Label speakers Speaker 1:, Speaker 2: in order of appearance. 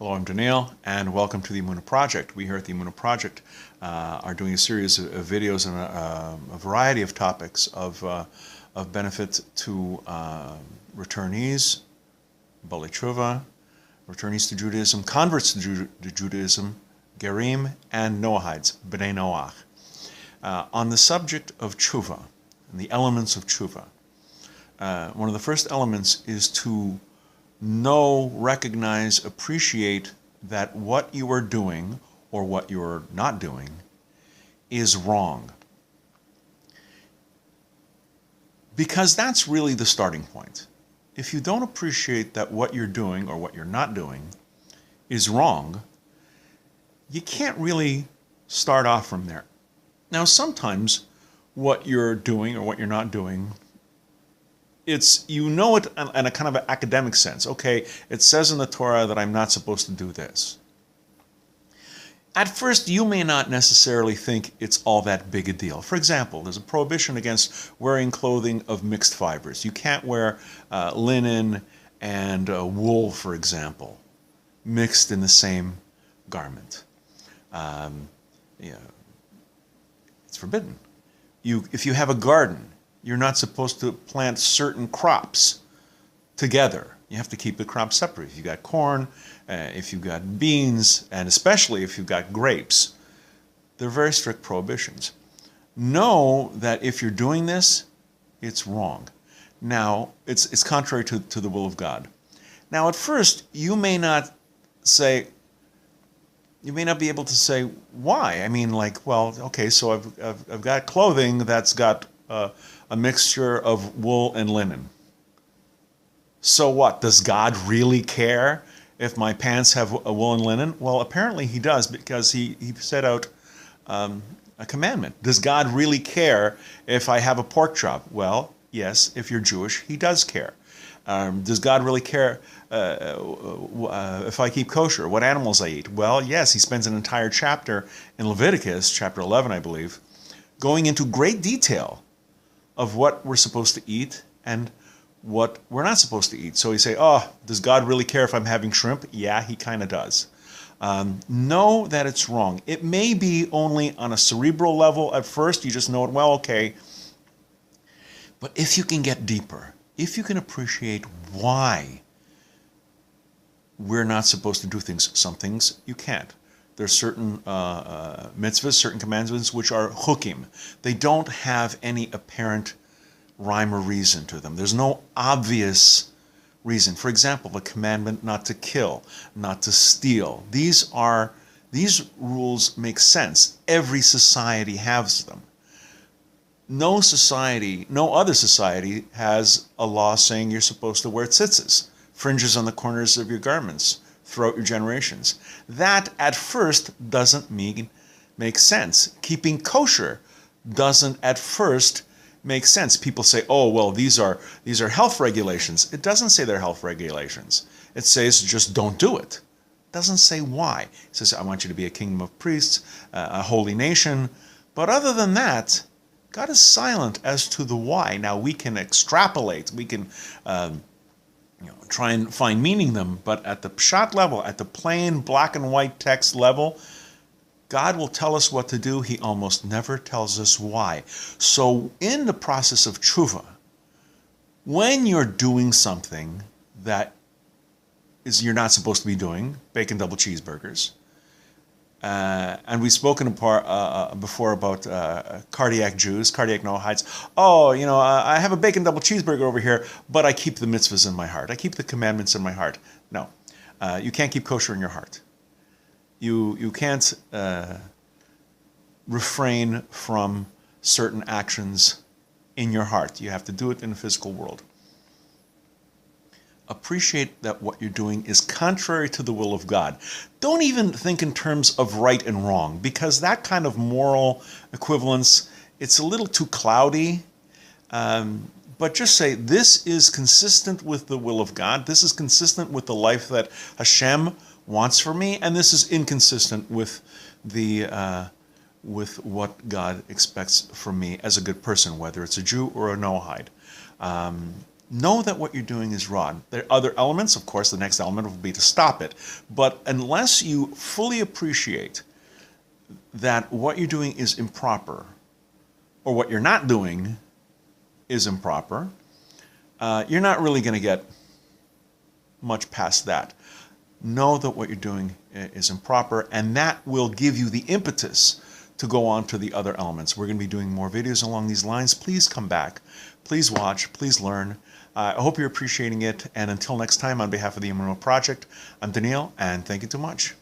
Speaker 1: Hello, I'm Daniel, and welcome to the Emunah Project. We here at the Emunah Project are doing a series of videos on a variety of topics of benefit to returnees, Baalei Tshuva, returnees to Judaism, converts to Judaism, Gerim, and Noahides, Bnei Noach. On the subject of Tshuvah and the elements of Tshuvah, one of the first elements is to know, recognize, appreciate that what you are doing or what you're not doing is wrong. Because that's really the starting point. If you don't appreciate that what you're doing or what you're not doing is wrong, you can't really start off from there. Now, sometimes what you're doing or what you're not doing, you know it in a kind of an academic sense. Okay, it says in the Torah that I'm not supposed to do this. At first, you may not necessarily think it's all that big a deal. For example, there's a prohibition against wearing clothing of mixed fibers. You can't wear linen and wool, for example, mixed in the same garment. It's forbidden. If you have a garden, you're not supposed to plant certain crops together. You have to keep the crops separate. If you've got corn, if you've got beans, and especially if you've got grapes, they're very strict prohibitions. Know that if you're doing this, it's wrong. Now, it's contrary to the will of God. Now, at first, you may not be able to say why. I mean, like, well, okay, so I've got clothing that's got a mixture of wool and linen. So what? Does God really care if my pants have a wool and linen? Well, apparently he does, because he set out a commandment. Does God really care if I have a pork chop? Well, yes, if you're Jewish, he does care. Does God really care if I keep kosher, what animals I eat? Well, yes, he spends an entire chapter in Leviticus, chapter 11, I believe, going into great detail of what we're supposed to eat and what we're not supposed to eat. So you say, oh, does God really care if I'm having shrimp? Yeah, he kind of does. Know that it's wrong. It may be only on a cerebral level at first. You just know it, well, okay. But if you can get deeper, if you can appreciate why we're not supposed to do things, some things you can't. There's certain mitzvahs, certain commandments which are chukim. They don't have any apparent rhyme or reason to them. There's no obvious reason. For example, the commandment not to kill, not to steal. These rules make sense. Every society has them. No other society has a law saying you're supposed to wear tzitzis, fringes on the corners of your garments, throughout your generations. That at first doesn't make sense. Keeping kosher doesn't at first make sense. People say, oh, well, these are health regulations. It doesn't say they're health regulations. It says just don't do it. It doesn't say why. It says, I want you to be a kingdom of priests, a holy nation. But other than that, God is silent as to the why. Now, we can extrapolate. We can try and find meaning them, but at the pshat level, at the plain black and white text level, God will tell us what to do. He almost never tells us why. So in the process of Tshuvah, when you're doing something that you're not supposed to be doing, bacon double cheeseburgers, and we've spoken before about cardiac Jews, cardiac Noahides. Oh, I have a bacon double cheeseburger over here, but I keep the mitzvahs in my heart. I keep the commandments in my heart. No, you can't keep kosher in your heart. You can't refrain from certain actions in your heart. You have to do it in the physical world. Appreciate that what you're doing is contrary to the will of God. Don't even think in terms of right and wrong, because that kind of moral equivalence, it's a little too cloudy. But just say, this is consistent with the will of God. This is consistent with the life that Hashem wants for me, and this is inconsistent with what God expects from me as a good person, whether it's a Jew or a Noahide. know that what you're doing is wrong. There are other elements, of course, the next element will be to stop it. But unless you fully appreciate that what you're doing is improper, or what you're not doing is improper, you're not really going to get much past that. Know that what you're doing is improper, and that will give you the impetus to go on to the other elements. We're going to be doing more videos along these lines. Please come back. Please watch. Please learn. I hope you're appreciating it. And until next time, on behalf of the Emunah Project, I'm Daniel, and thank you too much.